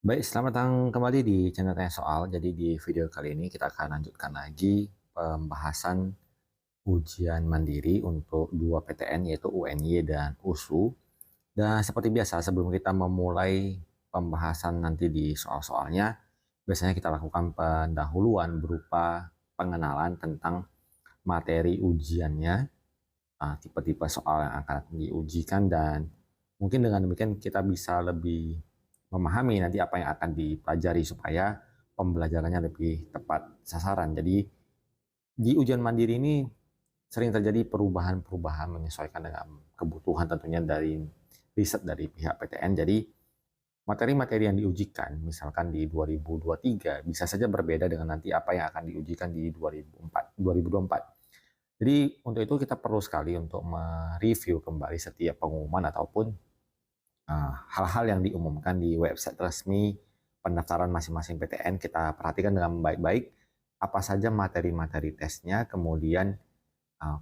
Baik, selamat datang kembali di channel Tanya Soal. Jadi di video kali ini kita akan lanjutkan lagi pembahasan ujian mandiri untuk dua PTN yaitu UNY dan USU. Dan seperti biasa sebelum kita memulai pembahasan nanti di soal-soalnya, biasanya kita lakukan pendahuluan berupa pengenalan tentang materi ujiannya, tipe-tipe soal yang akan diujikan dan mungkin dengan demikian kita bisa lebih memahami nanti apa yang akan dipelajari supaya pembelajarannya lebih tepat sasaran. Jadi di ujian mandiri ini sering terjadi perubahan-perubahan menyesuaikan dengan kebutuhan tentunya dari riset dari pihak PTN. Jadi materi-materi yang diujikan misalkan di 2023 bisa saja berbeda dengan nanti apa yang akan diujikan di 2024. Jadi untuk itu kita perlu sekali untuk mereview kembali setiap pengumuman ataupun hal-hal yang diumumkan di website resmi pendaftaran masing-masing PTN. Kita perhatikan dengan baik-baik apa saja materi-materi tesnya, kemudian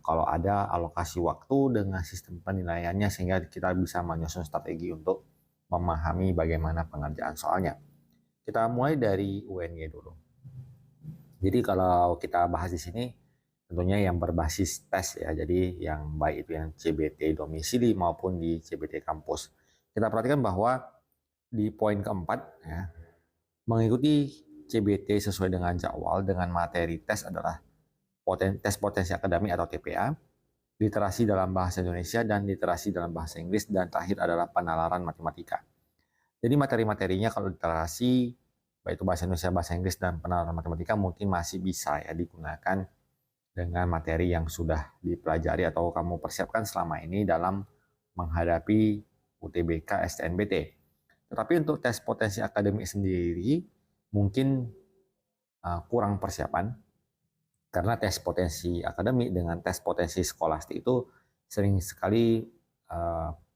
kalau ada alokasi waktu dengan sistem penilaiannya sehingga kita bisa menyusun strategi untuk memahami bagaimana pengerjaan soalnya. Kita mulai dari UNY dulu. Jadi kalau kita bahas di sini tentunya yang berbasis tes ya. Jadi yang baik itu yang CBT domisili maupun di CBT kampus. Kita perhatikan bahwa di poin keempat ya, mengikuti CBT sesuai dengan jadwal dengan materi tes adalah tes potensi akademik atau TPA, literasi dalam bahasa Indonesia dan literasi dalam bahasa Inggris, dan terakhir adalah penalaran matematika. Jadi materi-materinya kalau literasi baik itu bahasa Indonesia, bahasa Inggris dan penalaran matematika mungkin masih bisa ya digunakan dengan materi yang sudah dipelajari atau kamu persiapkan selama ini dalam menghadapi UTBK STNBT. Tetapi untuk tes potensi akademik sendiri mungkin kurang persiapan karena tes potensi akademik dengan tes potensi skolastik itu sering sekali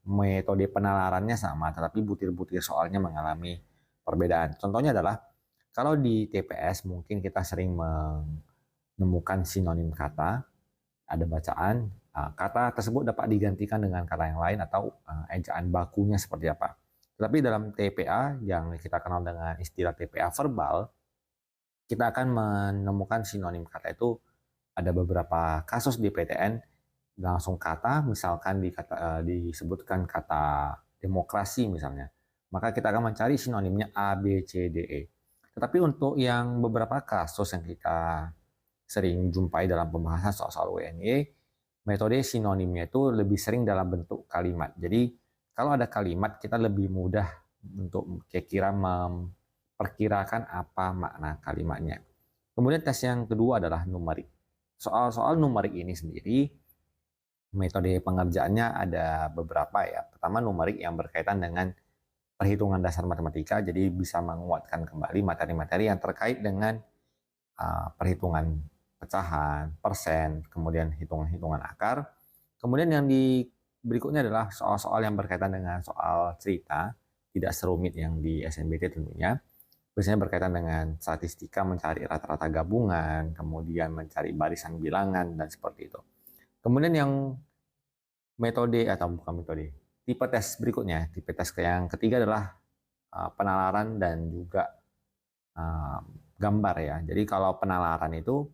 metode penalarannya sama, tetapi butir-butir soalnya mengalami perbedaan. Contohnya adalah kalau di TPS mungkin kita sering menemukan sinonim kata, ada bacaan, kata tersebut dapat digantikan dengan kata yang lain atau ejaan bakunya seperti apa. Tetapi dalam TPA yang kita kenal dengan istilah TPA verbal, kita akan menemukan sinonim kata itu ada beberapa kasus di PTN langsung kata, misalkan disebutkan kata demokrasi misalnya, maka kita akan mencari sinonimnya A, B, C, D, E. Tetapi untuk yang beberapa kasus yang kita sering jumpai dalam pembahasan soal-soal UNY, metode sinonimnya itu lebih sering dalam bentuk kalimat. Jadi kalau ada kalimat kita lebih mudah untuk kira-kira memperkirakan apa makna kalimatnya. Kemudian tes yang kedua adalah numerik. Soal-soal numerik ini sendiri metode pengerjaannya ada beberapa ya. Pertama numerik yang berkaitan dengan perhitungan dasar matematika, jadi bisa menguatkan kembali materi-materi yang terkait dengan perhitungan pecahan, persen, kemudian hitungan-hitungan akar. Kemudian yang di berikutnya adalah soal-soal yang berkaitan dengan soal cerita, tidak serumit yang di SNBT tentunya. Biasanya berkaitan dengan statistika, mencari rata-rata gabungan, kemudian mencari barisan bilangan, dan seperti itu. Kemudian yang metode atau bukan metode, tipe tes berikutnya, tipe tes yang ketiga adalah penalaran dan juga uh, gambar ya. Jadi kalau penalaran itu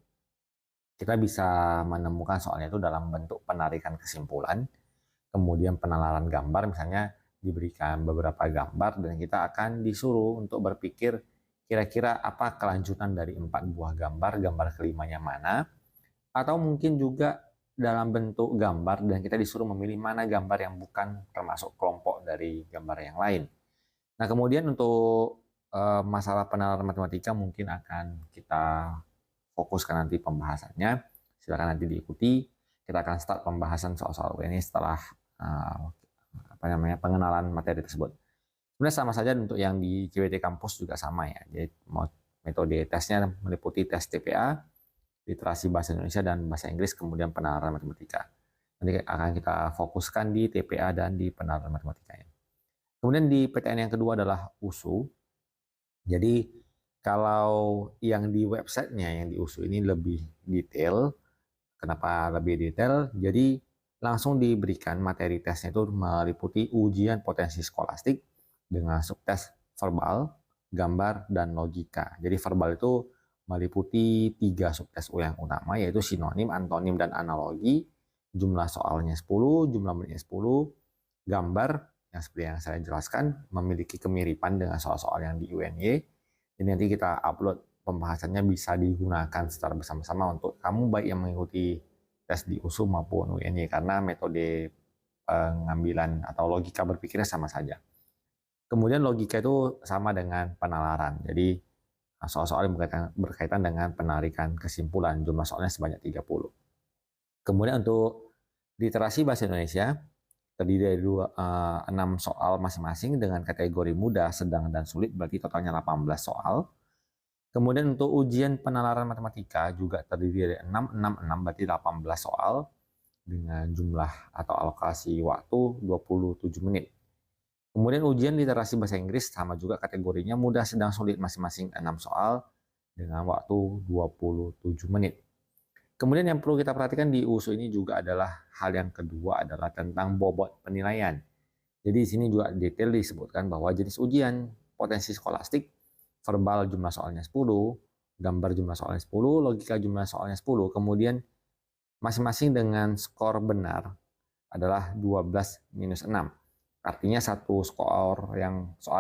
kita bisa menemukan soalnya itu dalam bentuk penarikan kesimpulan, kemudian penalaran gambar misalnya diberikan beberapa gambar dan kita akan disuruh untuk berpikir kira-kira apa kelanjutan dari 4 buah gambar, gambar kelimanya mana, atau mungkin juga dalam bentuk gambar dan kita disuruh memilih mana gambar yang bukan termasuk kelompok dari gambar yang lain. Nah, kemudian untuk masalah penalaran matematika mungkin akan kita fokuskan nanti pembahasannya. Silakan nanti diikuti. Kita akan start pembahasan soal-soal ini setelah uh, pengenalan materi tersebut. Sebenarnya sama saja untuk yang di CWT kampus juga sama ya. Jadi metode tesnya meliputi tes TPA, literasi bahasa Indonesia dan bahasa Inggris, kemudian penalaran matematika. Nanti akan kita fokuskan di TPA dan di penalaran matematika. Kemudian di PTN yang kedua adalah USU. Jadi kalau yang di websitenya yang di USU ini lebih detail. Kenapa lebih detail? Jadi langsung diberikan materi tesnya itu meliputi ujian potensi skolastik dengan subtes verbal, gambar, dan logika. Jadi verbal itu meliputi 3 subtes yang utama, yaitu sinonim, antonim, dan analogi. Jumlah soalnya 10, jumlah menitnya 10, gambar yang seperti yang saya jelaskan memiliki kemiripan dengan soal-soal yang di UNY. Jadi nanti kita upload pembahasannya, bisa digunakan secara bersama-sama untuk kamu baik yang mengikuti tes di USU maupun UNY, karena metode pengambilan atau logika berpikirnya sama saja. Kemudian logika itu sama dengan penalaran. Jadi soal-soal yang berkaitan dengan penarikan kesimpulan. Jumlah soalnya sebanyak 30. Kemudian untuk literasi bahasa Indonesia terdiri dari 6 soal masing-masing dengan kategori mudah, sedang, dan sulit, berarti totalnya 18 soal. Kemudian untuk ujian penalaran matematika juga terdiri dari 6, 6, 6, berarti 18 soal dengan jumlah atau alokasi waktu 27 menit. Kemudian ujian literasi bahasa Inggris sama juga kategorinya mudah, sedang, sulit, masing-masing 6 soal dengan waktu 27 menit. Kemudian yang perlu kita perhatikan di USU ini juga adalah hal yang kedua adalah tentang bobot penilaian. Jadi di sini juga detail disebutkan bahwa jenis ujian potensi skolastik, verbal jumlah soalnya 10, gambar jumlah soalnya 10, logika jumlah soalnya 10, kemudian masing-masing dengan skor benar adalah 12 minus 6. Artinya satu soal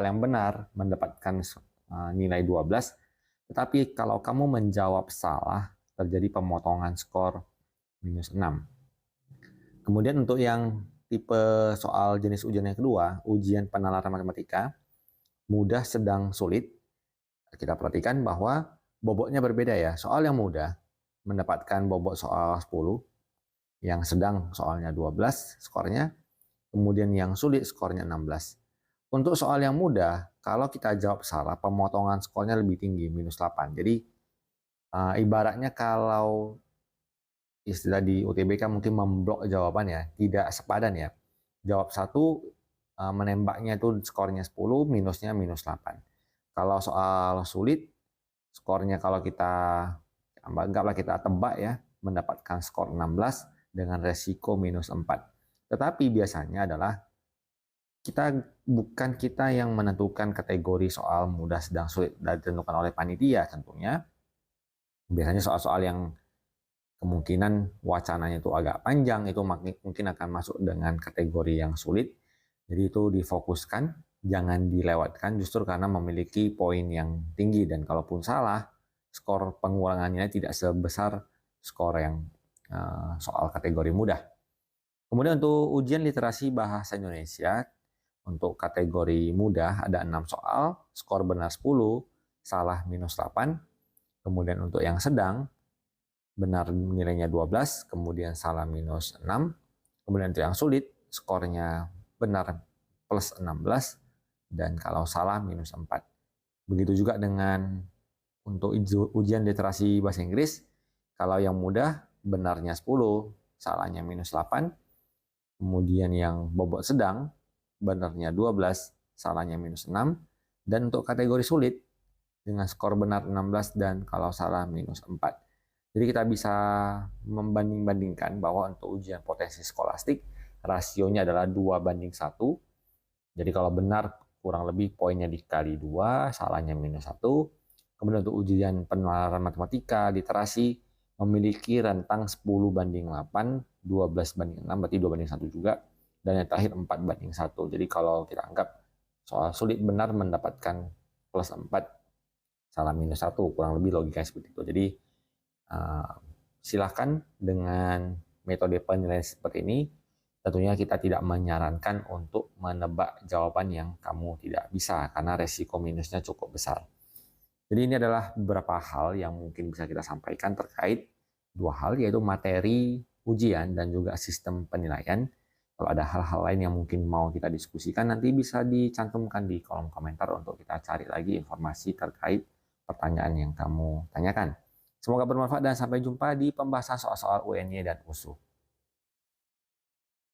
yang benar mendapatkan nilai 12, tetapi kalau kamu menjawab salah terjadi pemotongan skor minus 6. Kemudian untuk yang tipe soal jenis ujian yang kedua, ujian penalaran matematika, mudah, sedang, sulit, kita perhatikan bahwa bobotnya berbeda ya. Soal yang mudah mendapatkan bobot soal 10, yang sedang soalnya 12 skornya, kemudian yang sulit skornya 16. Untuk soal yang mudah, kalau kita jawab salah, pemotongan skornya lebih tinggi, minus 8. Jadi ibaratnya kalau istilah di UTBK mungkin memblok jawabannya, tidak sepadan ya. Jawab satu, menembaknya itu skornya 10, minusnya minus 8. Kalau soal sulit, skornya kalau kita anggaplah kita tebak ya, mendapatkan skor 16 dengan resiko minus 4. Tetapi biasanya adalah bukan kita yang menentukan kategori soal mudah, sedang, sulit, dan ditentukan oleh panitia tentunya. Biasanya soal-soal yang kemungkinan wacananya itu agak panjang, itu mungkin akan masuk dengan kategori yang sulit. Jadi itu difokuskan, jangan dilewatkan justru karena memiliki poin yang tinggi, dan kalaupun salah, skor pengurangannya tidak sebesar skor yang soal kategori mudah. Kemudian untuk ujian literasi bahasa Indonesia, untuk kategori mudah ada 6 soal, skor benar 10, salah minus 8. Kemudian untuk yang sedang, benar nilainya 12, kemudian salah minus 6. Kemudian untuk yang sulit, skornya benar plus 16, dan kalau salah minus 4. Begitu juga dengan untuk ujian literasi bahasa Inggris, kalau yang mudah benarnya 10, salahnya minus 8. Kemudian yang bobot sedang, benarnya 12, salahnya minus 6. Dan untuk kategori sulit, dengan skor benar 16 dan kalau salah minus 4. Jadi kita bisa membanding-bandingkan bahwa untuk ujian potensi skolastik, rasionya adalah 2:1. Jadi kalau benar kurang lebih poinnya dikali 2, salahnya minus 1. Kemudian untuk ujian penalaran matematika, literasi, memiliki rentang 10:8, 12:6, berarti 2:1 juga, dan yang terakhir 4:1. Jadi kalau kita anggap soal sulit benar mendapatkan plus 4, salah minus 1, kurang lebih logikanya seperti itu. Jadi silahkan dengan metode penilaian seperti ini. Tentunya kita tidak menyarankan untuk menebak jawaban yang kamu tidak bisa, karena resiko minusnya cukup besar. Jadi ini adalah beberapa hal yang mungkin bisa kita sampaikan terkait dua hal, yaitu materi ujian dan juga sistem penilaian. Kalau ada hal-hal lain yang mungkin mau kita diskusikan, nanti bisa dicantumkan di kolom komentar untuk kita cari lagi informasi terkait pertanyaan yang kamu tanyakan. Semoga bermanfaat dan sampai jumpa di pembahasan soal-soal UNY dan USU.